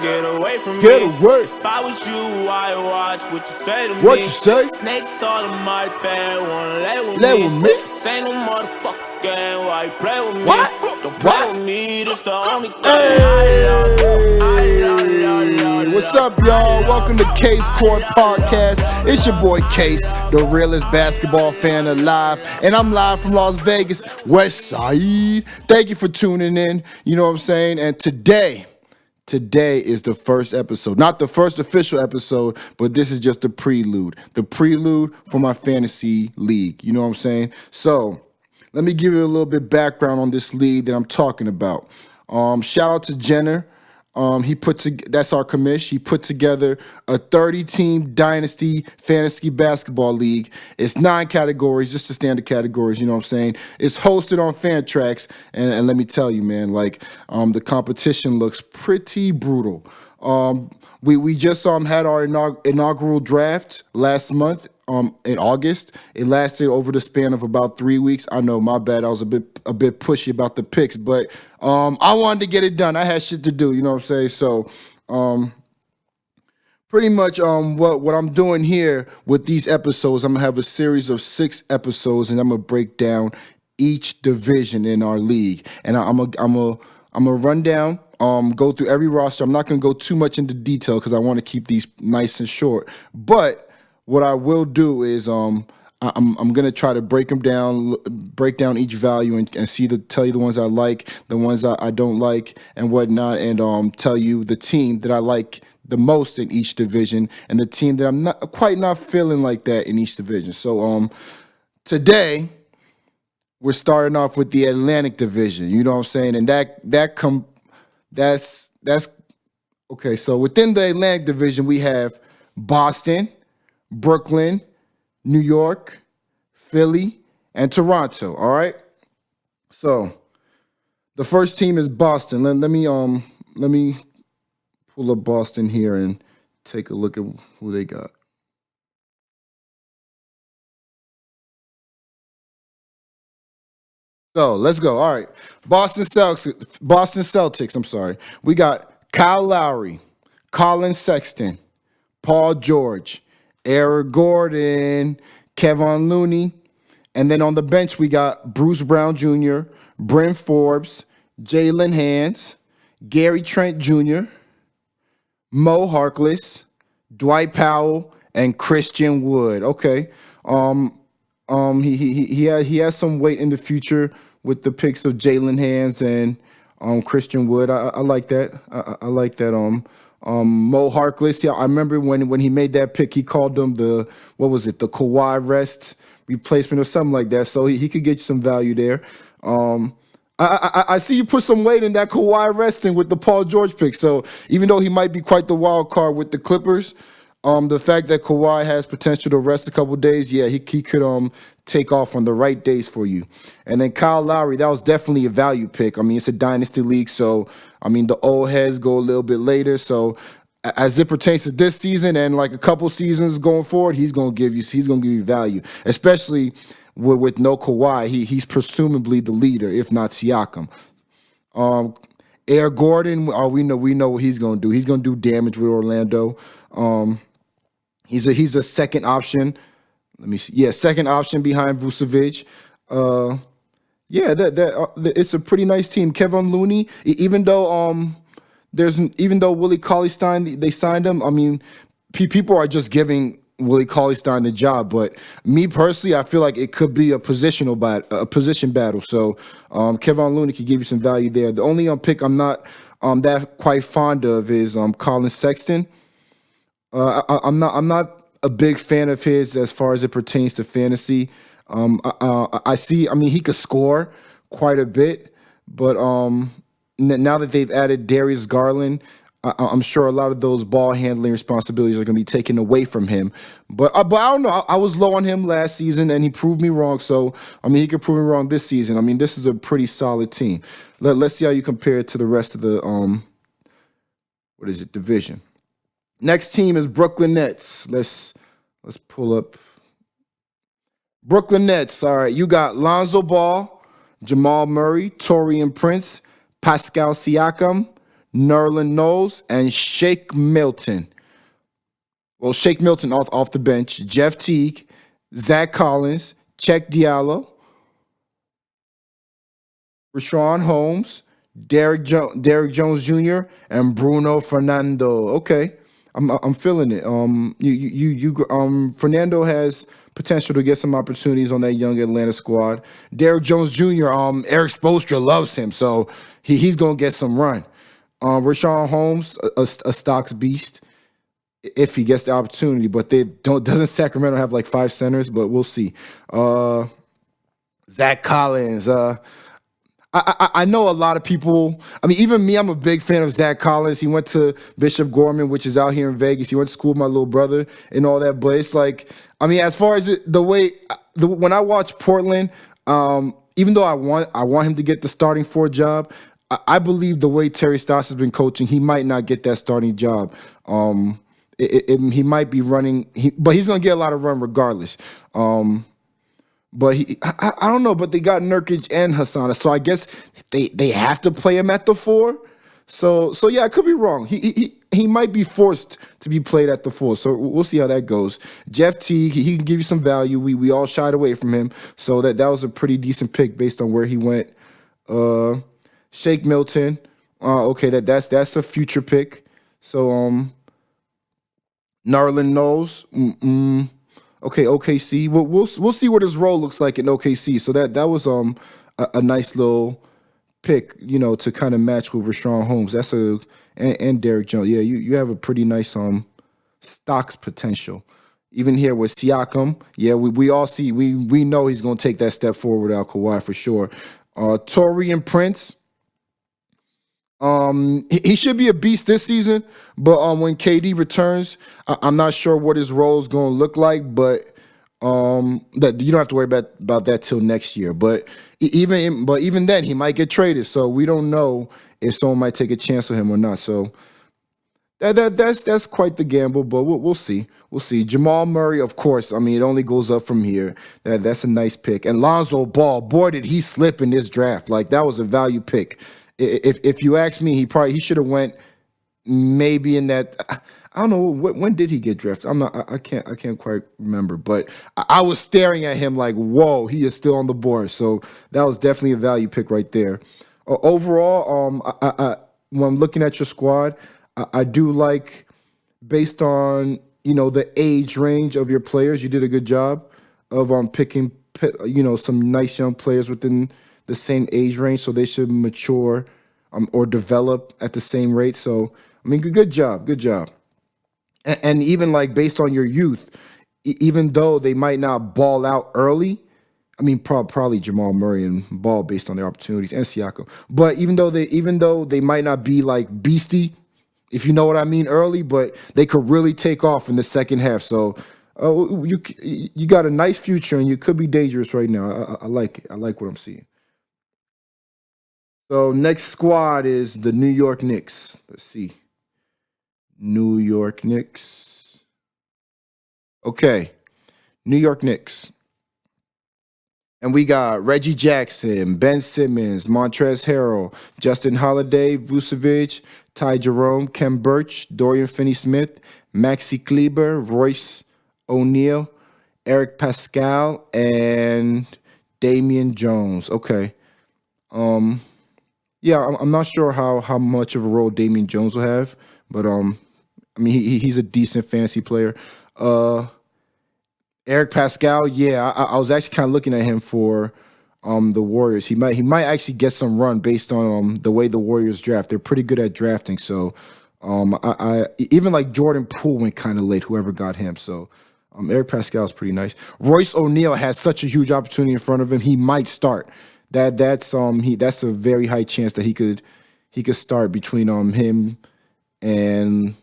get away from Get me. away. If I was you, I'd watch what you say to me. What you say? Snakes all in my bed, wanna lay Lay with with me. me? This ain't no motherfucking game, why you play with me? What? Don't play What? with me, this the only thing Hey. I love. What's up, y'all? Welcome to Kase Court Podcast. It's your boy Kase, the realest basketball fan alive, and I'm live from Las Vegas, West Side. Thank you for tuning in. You know what I'm saying? And today is the first episode, not the first official episode, but this is just the prelude for my fantasy league. You know what I'm saying? So let me give you a little bit background on this league that I'm talking about. Shout out to Jenner. That's our commish. He put together a 30-team Dynasty fantasy basketball league. It's 9 categories, just the standard categories. You know what I'm saying? It's hosted on Fantrax, and let me tell you, man, the competition looks pretty brutal. We just had our inaugural draft last month. In August. It lasted over the span of about 3 weeks. I know, my bad. I was a bit pushy about the picks, but I wanted to get it done. I had shit to do, you know what I'm saying? So pretty much what I'm doing here with these episodes, I'm gonna have a series of 6 episodes, and I'm gonna break down each division in our league, and I'm gonna run down. Go through every roster. I'm not gonna go too much into detail because I want to keep these nice and short, but what I will do is I'm gonna try to break down each value and tell you the ones I like, the ones I don't like, and whatnot, and tell you the team that I like the most in each division and the team that I'm not feeling like that in each division. So today we're starting off with the Atlantic Division. You know what I'm saying? And that's okay. So within the Atlantic Division we have Boston, Brooklyn, New York, Philly, and Toronto. All right. So the first team is Boston. Let me pull up Boston here and take a look at who they got. So let's go. All right. Boston Celtics. I'm sorry. We got Kyle Lowry, Colin Sexton, Paul George, Eric Gordon, Kevon Looney, and then on the bench we got Bruce Brown Jr., Bryn Forbes, Jalen Hands, Gary Trent Jr., Mo Harkless, Dwight Powell, and Christian Wood. Okay, he has some weight in the future with the picks of Jalen Hands and Christian Wood. I like that. I like that. Mo Harkless. Yeah, I remember when he made that pick, he called them the Kawhi rest replacement or something like that. So he could get you some value there. I see you put some weight in that Kawhi resting with the Paul George pick. So even though he might be quite the wild card with the Clippers, the fact that Kawhi has potential to rest a couple days, yeah, he could take off on the right days for you. And then Kyle Lowry, that was definitely a value pick. I mean, it's a dynasty league, so I mean the old heads go a little bit later. So as it pertains to this season and like a couple seasons going forward, he's gonna give you value, especially with no Kawhi. He's presumably the leader, if not Siakam. Eric Gordon, we know what he's gonna do. He's gonna do damage with Orlando. He's a second option. Let me see. Yeah, second option behind Vucevic. It's a pretty nice team. Kevin Looney, even though Willie Cauley-Stein, they signed him. I mean, people are just giving Willie Cauley-Stein the job, but me personally, I feel like it could be a position battle. So Kevin Looney could give you some value there. The only pick I'm not that quite fond of is Colin Sexton. I'm not a big fan of his as far as it pertains to fantasy. I mean, he could score quite a bit, but now that they've added Darius Garland, I'm sure a lot of those ball handling responsibilities are going to be taken away from him. But I don't know. I was low on him last season, and he proved me wrong. So I mean, he could prove me wrong this season. I mean, this is a pretty solid team. Let's see how you compare it to the rest of the division. Next team is Brooklyn Nets. Let's pull up Brooklyn Nets. All right, you got Lonzo Ball, Jamal Murray, Taurean Prince, Pascal Siakam, Nerlin Knowles, and Shake Milton. Well, Shake Milton off the bench. Jeff Teague, Zach Collins, Check Diallo, Rashawn Holmes, Derrick Jones Jr., and Bruno Fernando. Okay, I'm feeling it. Fernando has potential to get some opportunities on that young Atlanta squad. Derrick Jones Jr. Eric Spoelstra loves him, so he's gonna get some run. Rashawn Holmes, a stocks beast if he gets the opportunity, but they don't. Doesn't Sacramento have like 5 centers? But we'll see. Zach Collins. I know a lot of people. I mean, even me, I'm a big fan of Zach Collins. He went to Bishop Gorman, which is out here in Vegas. He went to school with my little brother and all that. But it's like, I mean, as far as when I watch Portland, even though I want him to get the starting 4 job, I believe the way Terry Stotts has been coaching, he might not get that starting job. He might be running, but he's gonna get a lot of run regardless. But I don't know. But they got Nurkic and Hassan, so I guess they have to play him at the 4. So yeah, I could be wrong. He might be forced to be played at the 4. So we'll see how that goes. Jeff Teague, he can give you some value. We all shied away from him, so that was a pretty decent pick based on where he went. Shake Milton, okay, that's a future pick. So Nerlin Knowles. Okay, OKC. We'll see what his role looks like in OKC. So that was a nice little pick, to kind of match with Rashawn Holmes. And Derrick Jones. Yeah, you have a pretty nice stocks potential. Even here with Siakam, yeah, we all see we know he's gonna take that step forward without Kawhi for sure. Taurean Prince. He should be a beast this season, but when KD returns, I'm not sure what his role is going to look like. But that you don't have to worry about that till next year. But even then, he might get traded, so we don't know if someone might take a chance on him or not. So that's quite the gamble, but we'll see. We'll see. Jamal Murray, of course. I mean, it only goes up from here. That's a nice pick. And Lonzo Ball, boy, did he slip in this draft? Like, that was a value pick. If you ask me, he should have went maybe in that. I don't know when did he get drafted. I can't quite remember, but I was staring at him like, whoa, he is still on the board. So that was definitely a value pick right there. Overall, when I'm looking at your squad, I do like, based on the age range of your players, you did a good job of picking some nice young players within the same age range, so they should mature or develop at the same rate. So, I mean, good job. And even like based on your youth, even though they might not ball out early, I mean, probably Jamal Murray and Ball based on their opportunities, and Siakam. But even though they might not be like beastie, if you know what I mean, early, but they could really take off in the second half. So, you got a nice future, and you could be dangerous right now. I like it. I like what I'm seeing. So next squad is the New York Knicks. Let's see. New York Knicks. Okay. New York Knicks. And we got Reggie Jackson, Ben Simmons, Montrezl Harrell, Justin Holiday, Vucevic, Ty Jerome, Kem Birch, Dorian Finney-Smith, Maxi Kleber, Royce O'Neal, Eric Pascal, and Damian Jones. Okay. Yeah, I'm not sure how much of a role Damian Jones will have, but I mean he's a decent fantasy player. Eric Pascal, yeah, I was actually kind of looking at him for the Warriors. He might actually get some run based on the way the Warriors draft. They're pretty good at drafting, so I even like Jordan Poole went kind of late. Whoever got him, so Eric Pascal is pretty nice. Royce O'Neal has such a huge opportunity in front of him. He might start. That's a very high chance that he could start between him and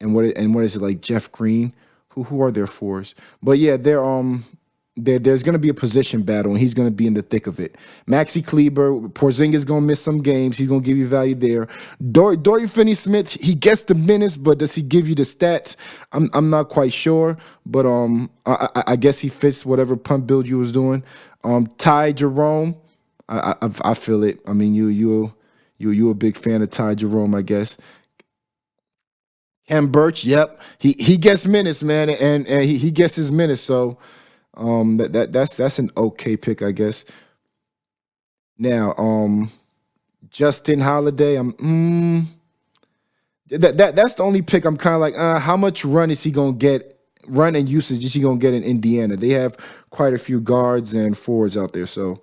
what is it, like Jeff Green, who are their fours. But yeah, there's gonna be a position battle, and he's gonna be in the thick of it. Maxi Kleber, Porzingis gonna miss some games. He's gonna give you value there. Dorian Finney-Smith, he gets the minutes, but does he give you the stats? I'm not quite sure, but I guess he fits whatever pump build you was doing. Ty Jerome. I feel it. I mean, you You a big fan of Ty Jerome, I guess. Ken Birch, yep. He gets minutes, man, and he gets his minutes. So that's an okay pick, I guess. Now, Justin Holiday, that's the only pick I'm kind of like, how much run is he gonna get? Run and usage is he gonna get in Indiana? They have quite a few guards and forwards out there, so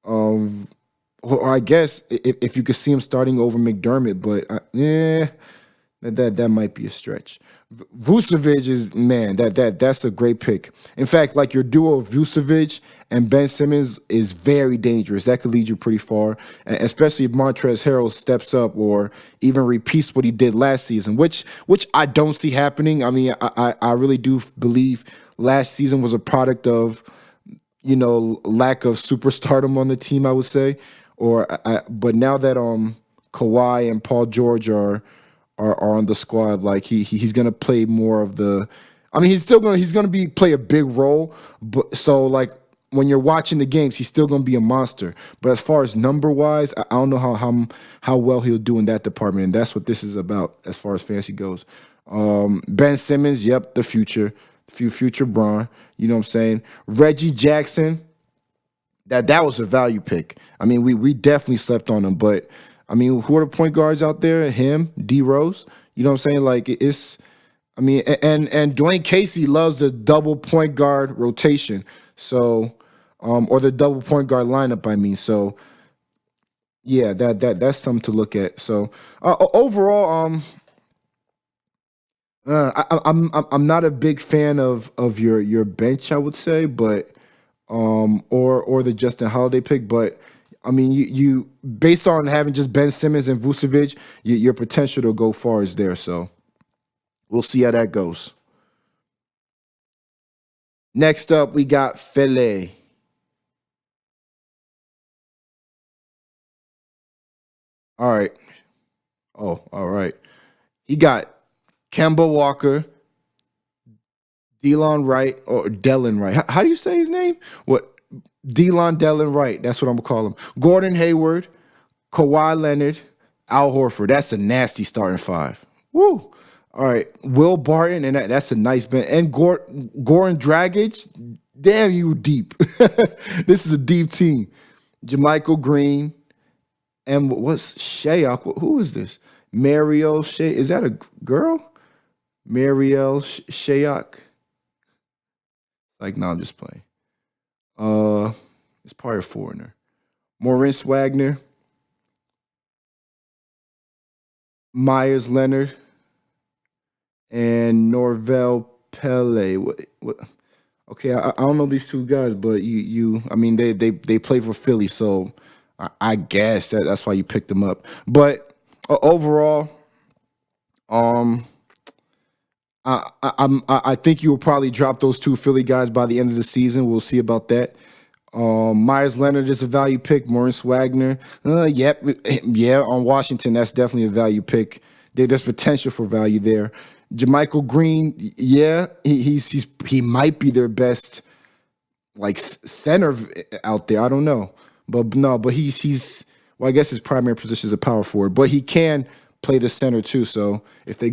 or I guess if you could see him starting over McDermott, but that might be a stretch. Vucevic is, man, that's a great pick. In fact, like your duo of Vucevic and Ben Simmons is very dangerous. That could lead you pretty far, and especially if Montrezl Harrell steps up or even repeats what he did last season, which I don't see happening. I mean, I really do believe last season was a product of lack of superstardom on the team, I would say. But now that Kawhi and Paul George are on the squad, like he's gonna play more of the. I mean, he's gonna play a big role, but so like when you're watching the games, he's still gonna be a monster. But as far as number wise, I don't know how well he'll do in that department, and that's what this is about as far as fantasy goes. Ben Simmons, yep, the future Bron. You know what I'm saying? Reggie Jackson, that was a value pick. I mean, we definitely slept on him, but I mean, who are the point guards out there? Him, D Rose. You know what I'm saying? Like it's, I mean, and Dwayne Casey loves the double point guard rotation. So, or the double point guard lineup. I mean, so yeah, that's something to look at. So overall, I'm not a big fan of your bench, I would say, but or the Justin Holiday pick, but I mean, you based on having just Ben Simmons and Vucevic, your potential to go far is there. So we'll see how that goes. Next up, we got Philly. All right. Oh, all right. He got Kemba Walker, Delon Wright, or Delon Wright. How do you say his name? What? Delon Wright. That's what I'm going to call him. Gordon Hayward, Kawhi Leonard, Al Horford. That's a nasty starting five. Woo. All right. Will Barton, and that's a nice bench. And Goran Dragic. Damn, you deep. This is a deep team. JaMychal Green. And what's Shayok? Who is this? Mariel Shay. Is that a girl? Mariel Shayok. Like, no, I'm just playing. It's probably a foreigner. Maurice Wagner. Myers Leonard. And Norvell Pele. What? Okay, I don't know these two guys, but I mean, they play for Philly, so I guess that's why you picked them up. But overall, I think you'll probably drop those two Philly guys by the end of the season. We'll see about that. Myers Leonard is a value pick. Maurice Wagner, yeah, on Washington, that's definitely a value pick. There's potential for value there. JaMychal Green, yeah, he might be their best like center out there. I don't know, but he's well, I guess his primary position is a power forward, but he can play the center too. So if they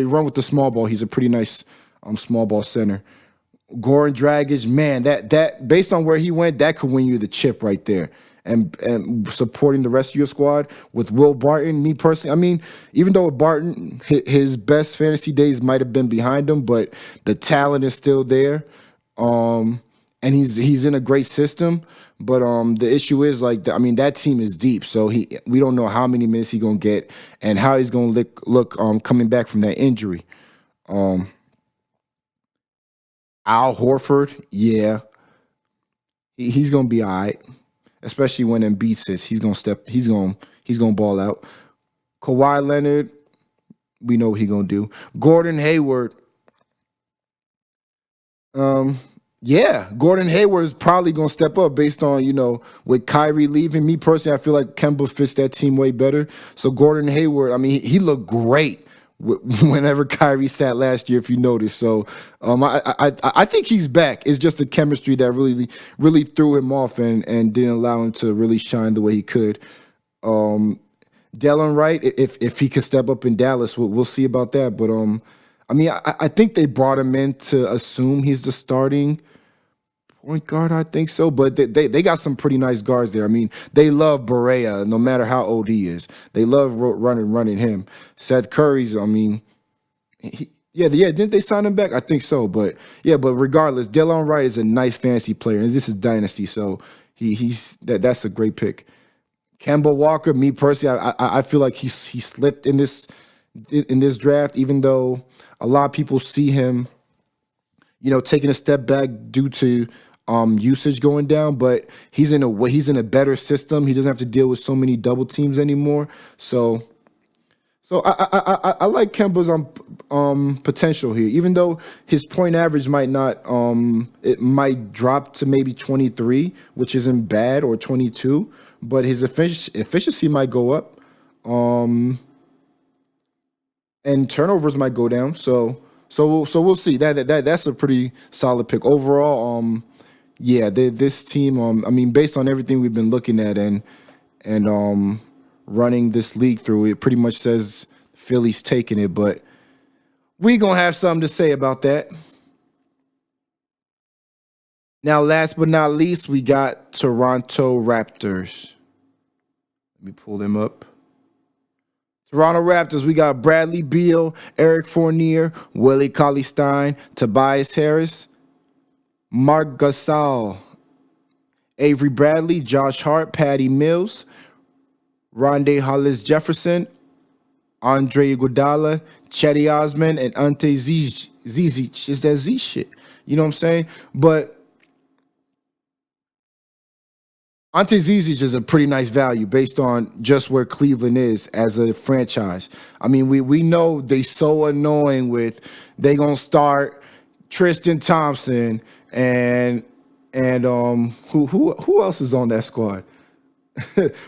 run with the small ball, he's a pretty nice small ball center. Goran Dragic, man, that based on where he went, that could win you the chip right there. And supporting the rest of your squad with Will Barton, me personally, I mean, even though Barton, his best fantasy days might have been behind him, but the talent is still there. And he's in a great system. But the issue is that team is deep, so we don't know how many minutes he's gonna get and how he's gonna look coming back from that injury. Al Horford, yeah, he's gonna be all right, especially when Embiid sits. He's gonna ball out. Kawhi Leonard, we know what he's gonna do. Gordon Hayward, yeah, Gordon Hayward is probably going to step up based on, with Kyrie leaving. Me personally, I feel like Kemba fits that team way better. So Gordon Hayward, I mean, he looked great whenever Kyrie sat last year, if you noticed. So I think he's back. It's just the chemistry that really threw him off and didn't allow him to really shine the way he could. Delon Wright, if he could step up in Dallas, we'll see about that. But I mean, I think they brought him in to assume he's the starting point guard. I think so, but they got some pretty nice guards there. I mean, they love Barea, no matter how old he is. They love running him. Seth Curry's. I mean, yeah. Didn't they sign him back? I think so, but yeah. But regardless, Delon Wright is a nice fantasy player, and this is Dynasty, so that's a great pick. Kemba Walker, me personally, I feel like he slipped in this draft, even though a lot of people see him, taking a step back due to usage going down. But he's in a better system. He doesn't have to deal with so many double teams anymore. So I like Kemba's potential here, even though his point average might not it might drop to maybe 23, which isn't bad, or 22. But his efficiency might go up, and turnovers might go down. So we'll see. That's a pretty solid pick overall. Yeah, this team. I mean, based on everything we've been looking at and running this league through, it pretty much says Philly's taking it. But we gonna have something to say about that. Now, last but not least, we got Toronto Raptors. Let me pull them up. Toronto Raptors, we got Bradley Beal, Eric Fournier, Willie Cauley-Stein, Tobias Harris, Mark Gasol, Avery Bradley, Josh Hart, Patty Mills, Rondé Hollis-Jefferson, Andre Iguodala, Chetty Osman, and Ante Zizic. Is that Z shit? You know what I'm saying? But Ante Zizic is a pretty nice value based on just where Cleveland is as a franchise. I mean, we know they so annoying with they gonna start Tristan Thompson and who else is on that squad?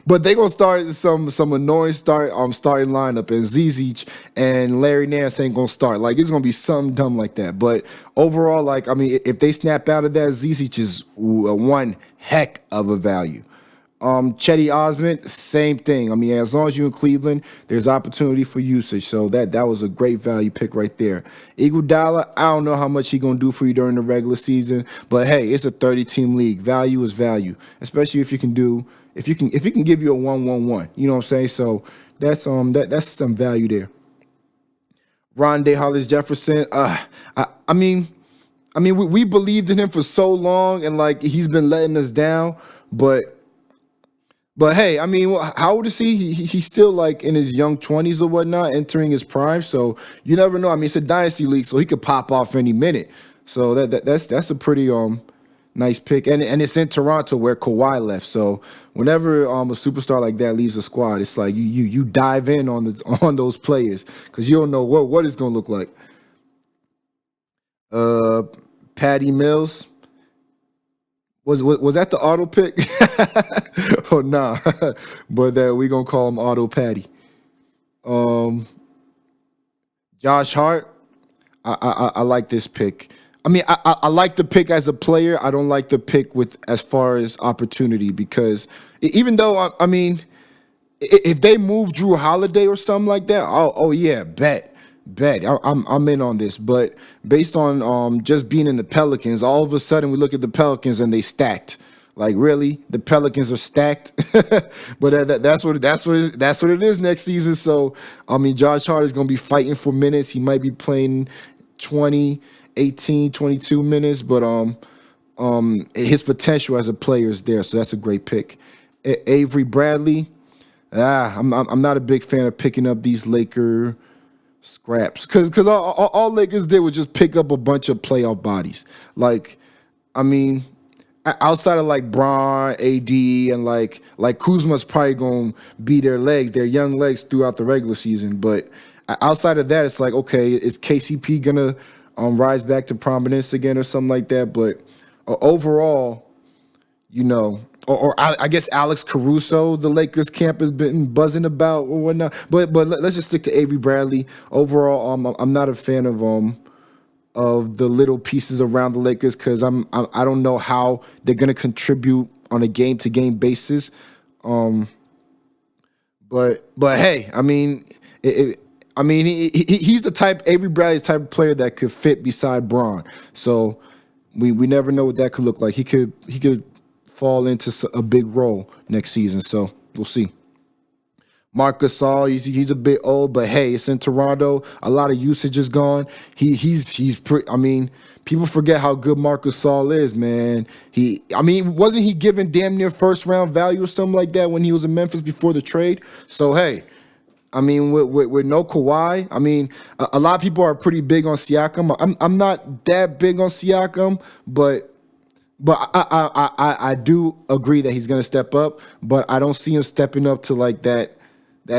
But they gonna start some annoying starting lineup, and Zizic and Larry Nance ain't gonna start. Like, it's gonna be something dumb like that. But overall, like, I mean, if they snap out of that, Zizic is one heck of a value. Chetty Osman, same thing. I mean, as long as you're in Cleveland, there's opportunity for usage. So that was a great value pick right there. Iguodala, I don't know how much he's gonna do for you during the regular season, but hey, it's a 30-team league. Value is value, especially if he can give you a 1-1-1. You know what I'm saying? So that's some value there. Rondé Hollis-Jefferson, I mean, we believed in him for so long, and like he's been letting us down, But hey, I mean, how old is he? He's still like in his young 20s or whatnot, entering his prime. So you never know. I mean, it's a dynasty league, so he could pop off any minute. So that's a pretty nice pick, and it's in Toronto where Kawhi left. So whenever a superstar like that leaves a squad, it's like you dive in on those players because you don't know what it's gonna look like. Patty Mills. Was that the auto pick? Oh nah, but that we gonna call him Auto Patty. Josh Hart, I like this pick. I mean, I like the pick as a player. I don't like the pick with as far as opportunity because even though I mean, if they move Drew Holiday or something like that, oh yeah, bet. I'm in on this, but based on just being in the Pelicans, all of a sudden we look at the Pelicans and they stacked. Like, really, the Pelicans are stacked. But that's what it is next season. So I mean, Josh Hart is gonna be fighting for minutes. He might be playing 20, 18, 22 minutes, but his potential as a player is there. So that's a great pick. Avery Bradley, I'm not a big fan of picking up these Laker scraps because all Lakers did was just pick up a bunch of playoff bodies. Like, I mean, outside of like Bron, AD, and like Kuzma's probably gonna be their young legs throughout the regular season. But outside of that, it's like, okay, is KCP gonna rise back to prominence again or something like that? But overall, or I guess Alex Caruso, the Lakers camp has been buzzing about or whatnot. But let's just stick to Avery Bradley. Overall, I'm not a fan of the little pieces around the Lakers because I don't know how they're gonna contribute on a game-to-game basis. But But hey, I mean, he's the type Avery Bradley's type of player that could fit beside Braun. So we never know what that could look like. He could fall into a big role next season. So we'll see. Marc Gasol, he's a bit old, but hey, it's in Toronto. A lot of usage is gone. He's pretty. I mean, people forget how good Marc Gasol is, man. Wasn't he given damn near first round value or something like that when he was in Memphis before the trade? So hey, I mean, with no Kawhi, I mean, a lot of people are pretty big on Siakam. I'm not that big on Siakam, but I do agree that he's gonna step up, but I don't see him stepping up to like that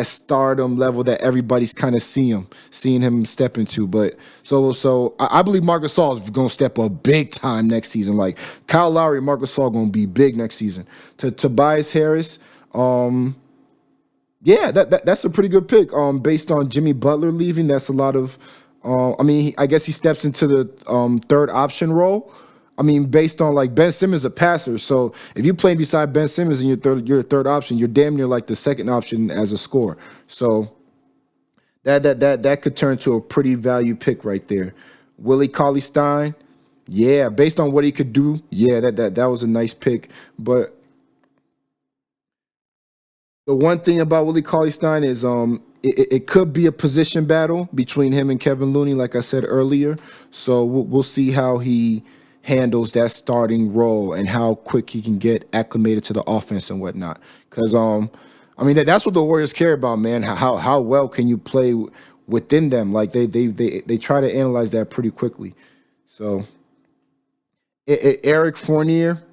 stardom level that everybody's kind of seeing him step into. But so I believe Marc Gasol is gonna step up big time next season. Like Kyle Lowry and Marc Gasol gonna be big next season. To Tobias Harris, yeah, that's a pretty good pick. Based on Jimmy Butler leaving, that's a lot of. I guess he steps into the third option role. I mean, based on like Ben Simmons, a passer. So if you play beside Ben Simmons and you're a third option, you're damn near like the second option as a scorer. So that could turn to a pretty value pick right there. Willie Cauley-Stein, yeah, based on what he could do, yeah, that was a nice pick. But the one thing about Willie Cauley-Stein is it could be a position battle between him and Kevin Looney, like I said earlier. So we'll see how he handles that starting role and how quick he can get acclimated to the offense and whatnot. Because that's what the Warriors care about, man. How well can you play within them? Like they try to analyze that pretty quickly. So Eric Fournier,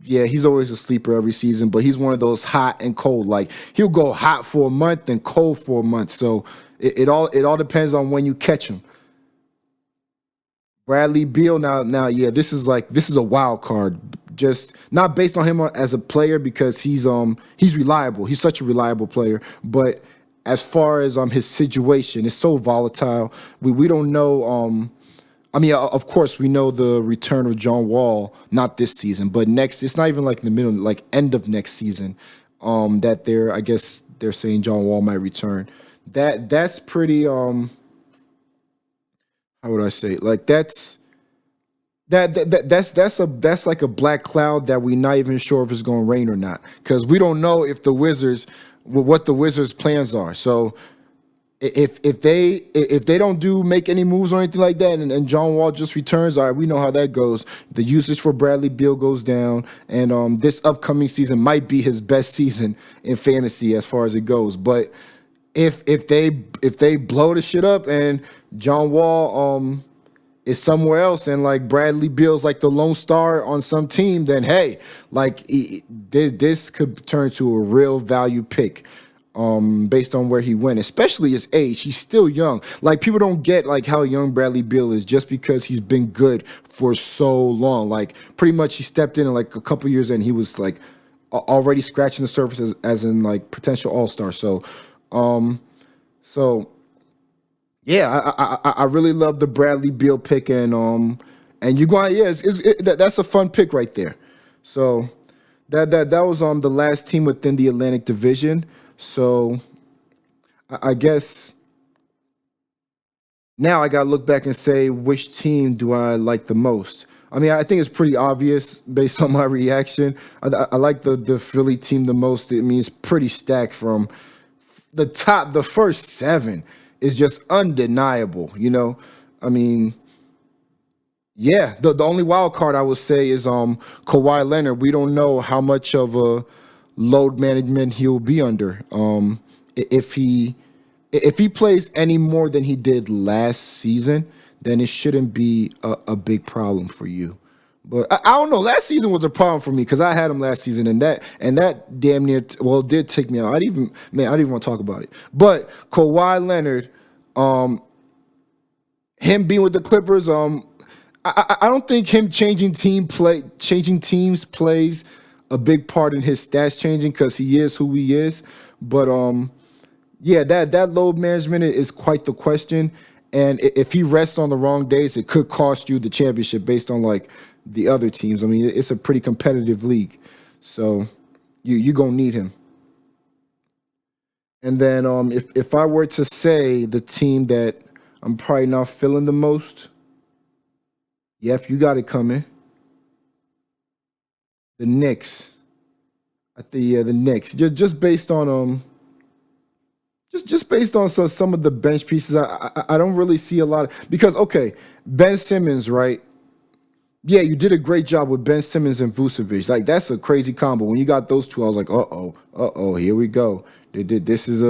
yeah, he's always a sleeper every season, but he's one of those hot and cold. Like he'll go hot for a month and cold for a month. So it all depends on when you catch him. Bradley Beal, now, yeah, this is a wild card. Just not based on him as a player because he's reliable. He's such a reliable player, but as far as his situation, it's so volatile. We don't know. Of course, we know the return of John Wall, not this season, but next. It's not even like in the middle, like end of next season. I guess they're saying John Wall might return. That's pretty. How would I say? Like that's like a black cloud that we're not even sure if it's going to rain or not, because we don't know if what the Wizards' plans are. So if they don't make any moves or anything like that, and John Wall just returns, all right, we know how that goes. The usage for Bradley Beal goes down, and this upcoming season might be his best season in fantasy as far as it goes. But if they blow the shit up and John Wall is somewhere else and like Bradley Beal's like the lone star on some team, then hey, like this could turn to a real value pick based on where he went, especially his age. He's still young. Like people don't get like how young Bradley Beal is just because he's been good for so long. Like pretty much he stepped in like a couple years and he was like already scratching the surface as in like potential all-star. So yeah, I really love the Bradley Beal pick, and you going, yeah, that's a fun pick right there. So that was the last team within the Atlantic Division. So I guess now I gotta look back and say which team do I like the most. I mean, I think it's pretty obvious based on my reaction. I like the Philly team the most. I mean, it's pretty stacked from the first seven is just undeniable, you know. I mean, yeah, the only wild card I would say is Kawhi Leonard. We don't know how much of a load management he'll be under. If he plays any more than he did last season, then it shouldn't be a big problem for you. But I don't know. Last season was a problem for me because I had him last season, and that damn near did take me out. I didn't even want to talk about it. But Kawhi Leonard, him being with the Clippers, I don't think him changing teams plays a big part in his stats changing because he is who he is. But yeah, that load management is quite the question. And if he rests on the wrong days, it could cost you the championship based on like the other teams. I mean, it's a pretty competitive league, so you gonna need him. And then if I were to say the team that I'm probably not feeling the most, yep, you got it coming. The Knicks. I think the Knicks. Just based on just based on some of the bench pieces, I don't really see a lot of, because okay, Ben Simmons, right? Yeah, you did a great job with Ben Simmons and Vucevic. Like that's a crazy combo. When you got those two, I was like, here we go. This is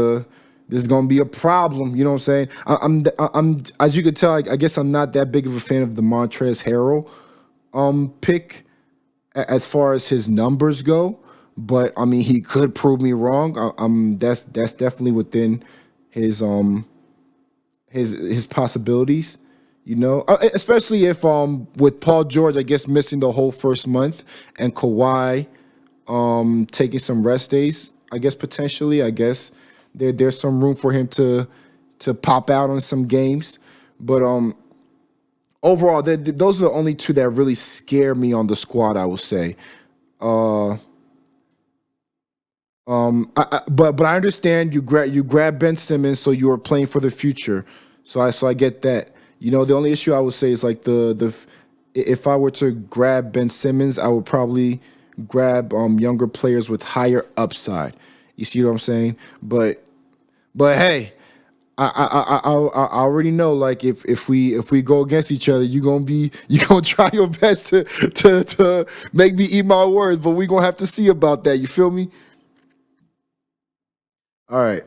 gonna be a problem. You know what I'm saying? I'm as you could tell, I guess I'm not that big of a fan of the Montrezl Harrell pick as far as his numbers go. But I mean, he could prove me wrong. That's definitely within his his possibilities. You know, especially if with Paul George, I guess missing the whole first month, and Kawhi taking some rest days, I guess potentially, I guess there's some room for him to pop out on some games. But overall, those are the only two that really scare me on the squad, I would say. But I understand you grab Ben Simmons, so you are playing for the future. So I get that. You know, the only issue I would say is like if I were to grab Ben Simmons, I would probably grab younger players with higher upside. You see what I'm saying? But hey, I already know, like if we go against each other, you gonna try your best to make me eat my words, but we gonna have to see about that. You feel me? All right.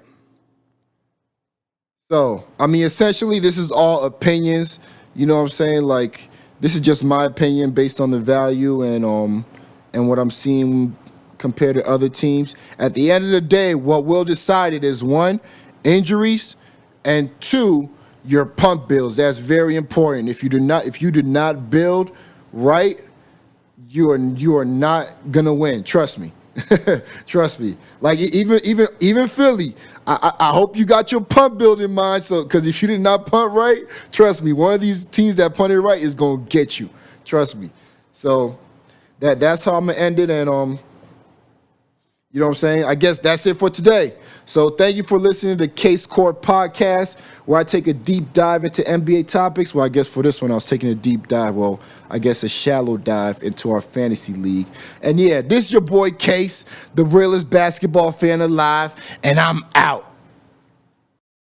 So, I mean, essentially, this is all opinions. You know what I'm saying? Like, this is just my opinion based on the value and what I'm seeing compared to other teams. At the end of the day, what will decide it is one, injuries, and two, your pump builds. That's very important. If you do not build right, you are not gonna win. Trust me. Trust me. Like even Philly, I hope you got your punt build in mind. So because if you did not punt right, trust me, one of these teams that punted right is gonna get you. Trust me. So that's how I'm gonna end it. And you know what I'm saying? I guess that's it for today. So thank you for listening to Kase Court Podcast, where I take a deep dive into NBA topics. Well, I guess for this one, I was taking a deep dive. Well, I guess a shallow dive into our fantasy league. And yeah, this is your boy Kase, the realest basketball fan alive, and I'm out.